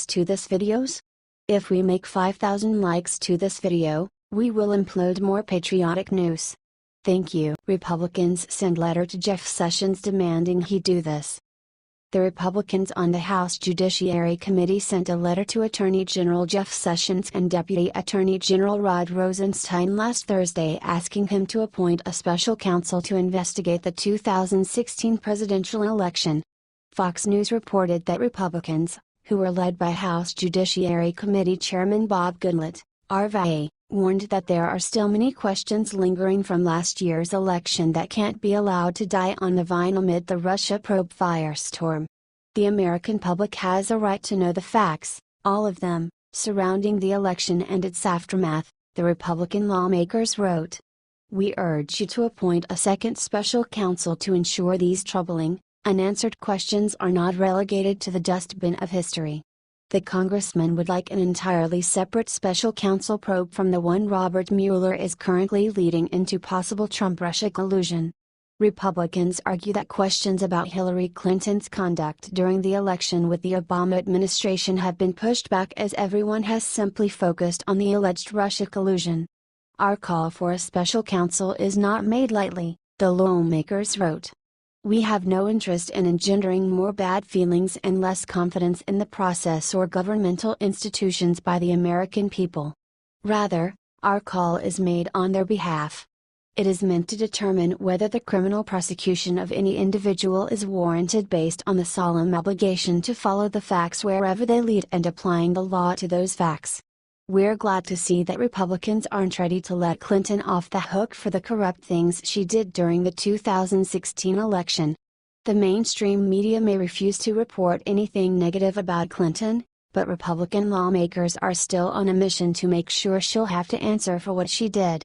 likes to this videos? If we make 5,000 likes to this video, we will upload more patriotic news. Thank you. Republicans send letter to Jeff Sessions demanding he do this. The Republicans on the House Judiciary Committee sent a letter to Attorney General Jeff Sessions and Deputy Attorney General Rod Rosenstein last Thursday asking him to appoint a special counsel to investigate the 2016 presidential election. Fox News reported that Republicans, who were led by House Judiciary Committee Chairman Bob Goodlatte, RVA, warned that there are still many questions lingering from last year's election that can't be allowed to die on the vine amid the Russia probe firestorm. The American public has a right to know the facts, all of them, surrounding the election and its aftermath, the Republican lawmakers wrote. We urge you to appoint a second special counsel to ensure these troubling, unanswered questions are not relegated to the dustbin of history. The congressman would like an entirely separate special counsel probe from the one Robert Mueller is currently leading into possible Trump-Russia collusion. Republicans argue that questions about Hillary Clinton's conduct during the election with the Obama administration have been pushed back as everyone has simply focused on the alleged Russia collusion. Our call for a special counsel is not made lightly, the lawmakers wrote. We have no interest in engendering more bad feelings and less confidence in the process or governmental institutions by the American people. Rather, our call is made on their behalf. It is meant to determine whether the criminal prosecution of any individual is warranted based on the solemn obligation to follow the facts wherever they lead and applying the law to those facts. We're glad to see that Republicans aren't ready to let Clinton off the hook for the corrupt things she did during the 2016 election. The mainstream media may refuse to report anything negative about Clinton, but Republican lawmakers are still on a mission to make sure she'll have to answer for what she did.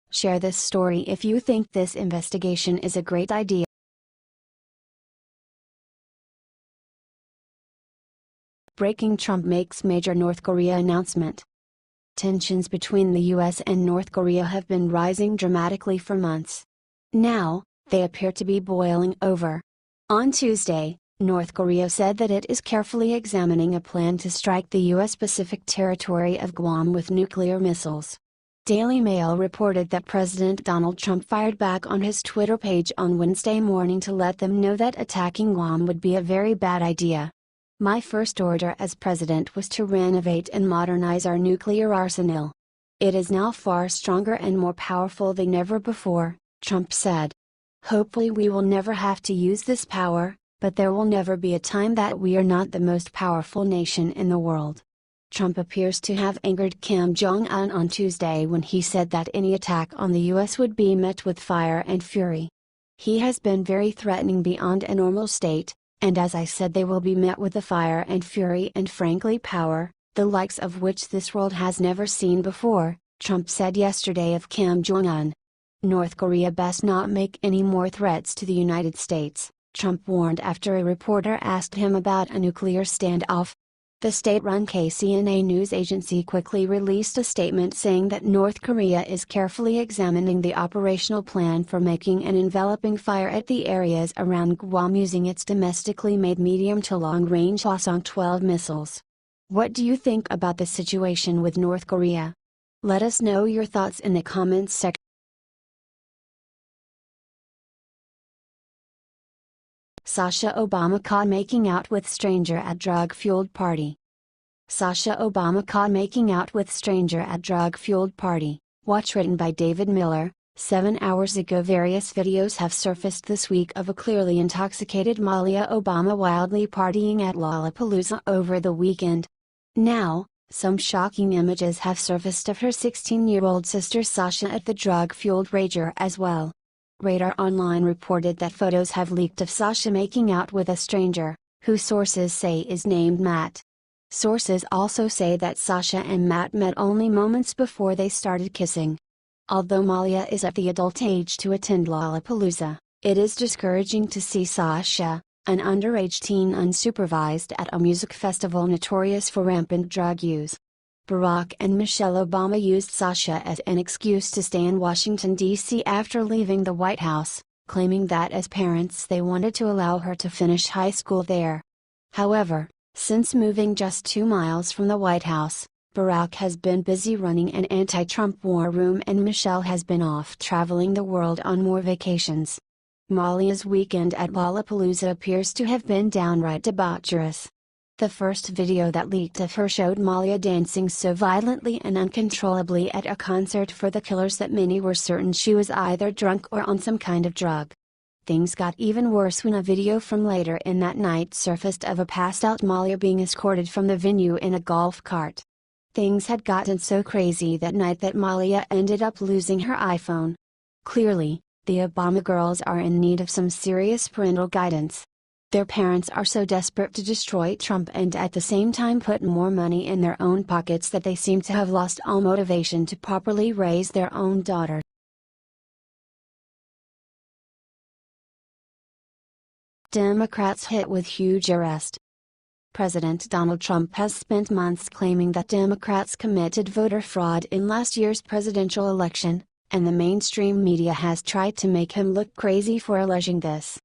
Share this story if you think this investigation is a great idea. Breaking: Trump makes major North Korea announcement. Tensions between the US and North Korea have been rising dramatically for months. Now, they appear to be boiling over. On Tuesday, North Korea said that it is carefully examining a plan to strike the US Pacific territory of Guam with nuclear missiles. Daily Mail reported that President Donald Trump fired back on his Twitter page on Wednesday morning to let them know that attacking Guam would be a very bad idea. My first order as president was to renovate and modernize our nuclear arsenal. It is now far stronger and more powerful than ever before, Trump said. Hopefully we will never have to use this power, but there will never be a time that we are not the most powerful nation in the world. Trump appears to have angered Kim Jong-un on Tuesday when he said that any attack on the US would be met with fire and fury. He has been very threatening beyond a normal state. And as I said, they will be met with the fire and fury and frankly power, the likes of which this world has never seen before, Trump said yesterday of Kim Jong-un. North Korea best not make any more threats to the United States, Trump warned after a reporter asked him about a nuclear standoff. The state-run KCNA news agency quickly released a statement saying that North Korea is carefully examining the operational plan for making an enveloping fire at the areas around Guam using its domestically made medium to long-range Hwasong-12 missiles. What do you think about the situation with North Korea? Let us know your thoughts in the comments section. Sasha Obama caught making out with stranger at drug-fueled party. Sasha Obama caught making out with stranger at drug-fueled party. Watch, written by David Miller. 7 hours ago, various videos have surfaced this week of a clearly intoxicated Malia Obama wildly partying at Lollapalooza over the weekend. Now, some shocking images have surfaced of her 16-year-old sister Sasha at the drug-fueled rager as well. Radar Online reported that photos have leaked of Sasha making out with a stranger, who sources say is named Matt. Sources also say that Sasha and Matt met only moments before they started kissing. Although Malia is at the adult age to attend Lollapalooza, it is discouraging to see Sasha, an underage teen, unsupervised at a music festival notorious for rampant drug use. Barack and Michelle Obama used Sasha as an excuse to stay in Washington, D.C. after leaving the White House, claiming that as parents they wanted to allow her to finish high school there. However, Since moving just 2 miles from the White House, Barack has been busy running an anti-Trump war room and Michelle has been off traveling the world on more vacations. Malia's weekend at Lollapalooza appears to have been downright debaucherous. The first video that leaked of her showed Malia dancing so violently and uncontrollably at a concert for the Killers that many were certain she was either drunk or on some kind of drug. Things got even worse when a video from later in that night surfaced of a passed-out Malia being escorted from the venue in a golf cart. Things had gotten so crazy that night that Malia ended up losing her iPhone. Clearly, the Obama girls are in need of some serious parental guidance. Their parents are so desperate to destroy Trump and at the same time put more money in their own pockets that they seem to have lost all motivation to properly raise their own daughter. Democrats hit with huge arrest. President Donald Trump has spent months claiming that Democrats committed voter fraud in last year's presidential election, and the mainstream media has tried to make him look crazy for alleging this.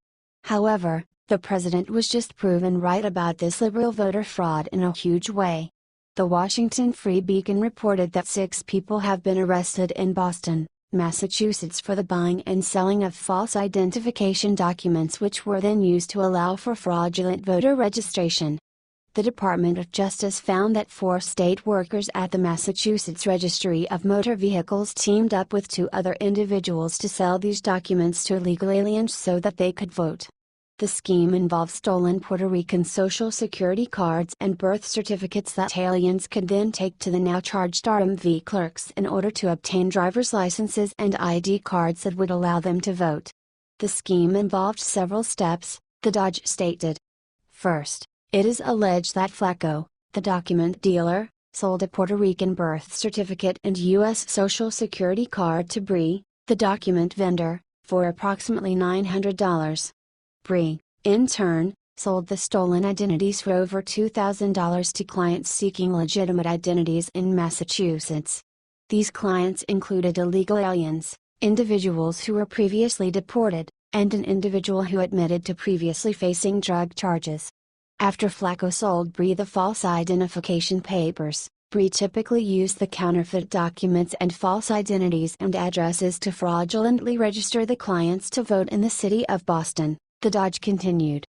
However, the president was just proven right about this liberal voter fraud in a huge way. The Washington Free Beacon reported that 6 people have been arrested in Boston, Massachusetts for the buying and selling of false identification documents which were then used to allow for fraudulent voter registration. The Department of Justice found that 4 state workers at the Massachusetts Registry of Motor Vehicles teamed up with 2 other individuals to sell these documents to illegal aliens so that they could vote. The scheme involves stolen Puerto Rican Social Security cards and birth certificates that aliens could then take to the now charged RMV clerks in order to obtain driver's licenses and ID cards that would allow them to vote. The scheme involved several steps, the Dodge stated. First, it is alleged that Flacco, the document dealer, sold a Puerto Rican birth certificate and U.S. Social Security card to Bree, the document vendor, for approximately $900. Bree, in turn, sold the stolen identities for over $2,000 to clients seeking legitimate identities in Massachusetts. These clients included illegal aliens, individuals who were previously deported, and an individual who admitted to previously facing drug charges. After Flacco sold Bree the false identification papers, Bree typically used the counterfeit documents and false identities and addresses to fraudulently register the clients to vote in the city of Boston. The Dodge continued.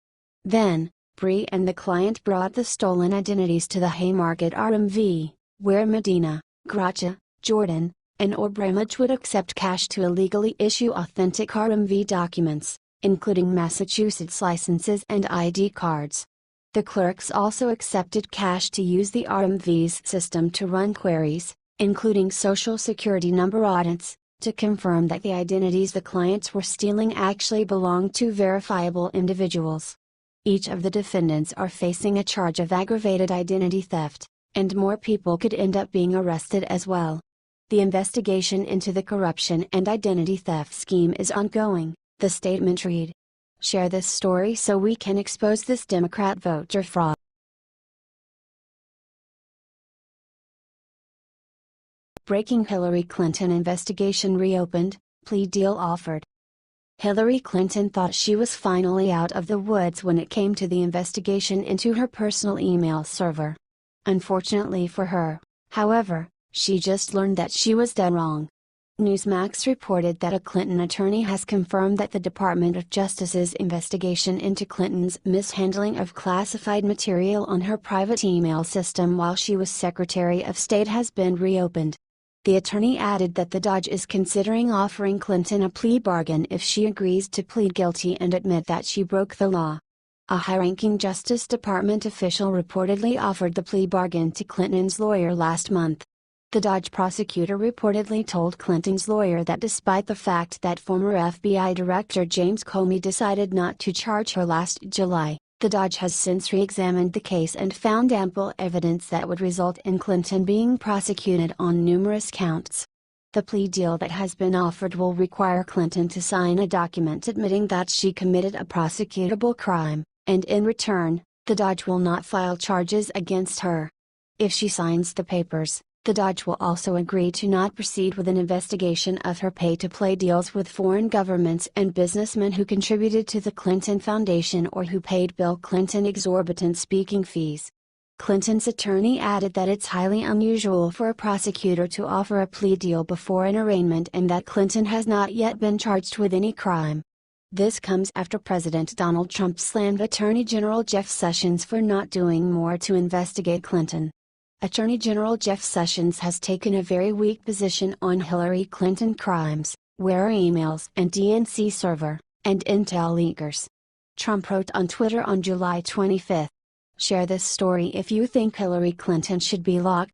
Then, Bree and the client brought the stolen identities to the Haymarket RMV, where Medina, Gracia, Jordan, and Obramage would accept cash to illegally issue authentic RMV documents, including Massachusetts licenses and ID cards. The clerks also accepted cash to use the RMV's system to run queries, including Social Security number audits, to confirm that the identities the clients were stealing actually belonged to verifiable individuals. Each of the defendants are facing a charge of aggravated identity theft, and more people could end up being arrested as well. The investigation into the corruption and identity theft scheme is ongoing, the statement read. Share this story so we can expose this Democrat voter fraud. Breaking Hillary Clinton investigation reopened, plea deal offered. Hillary Clinton thought she was finally out of the woods when it came to the investigation into her personal email server. Unfortunately for her, however, she just learned that she was dead wrong. Newsmax reported that a Clinton attorney has confirmed that the Department of Justice's investigation into Clinton's mishandling of classified material on her private email system while she was Secretary of State has been reopened. The attorney added that the Dodge is considering offering Clinton a plea bargain if she agrees to plead guilty and admit that she broke the law. A high-ranking Justice Department official reportedly offered the plea bargain to Clinton's lawyer last month. The Dodge prosecutor reportedly told Clinton's lawyer that despite the fact that former FBI Director James Comey decided not to charge her last July, the Dodge has since re-examined the case and found ample evidence that would result in Clinton being prosecuted on numerous counts. The plea deal that has been offered will require Clinton to sign a document admitting that she committed a prosecutable crime, and in return, the Dodge will not file charges against her. If she signs the papers, The Dodge will also agree to not proceed with an investigation of her pay-to-play deals with foreign governments and businessmen who contributed to the Clinton Foundation or who paid Bill Clinton exorbitant speaking fees. Clinton's attorney added that it's highly unusual for a prosecutor to offer a plea deal before an arraignment and that Clinton has not yet been charged with any crime. This comes after President Donald Trump slammed Attorney General Jeff Sessions for not doing more to investigate Clinton. Attorney General Jeff Sessions has taken a very weak position on Hillary Clinton crimes, where emails and DNC server, and intel leakers. Trump wrote on Twitter on July 25. Share this story if you think Hillary Clinton should be locked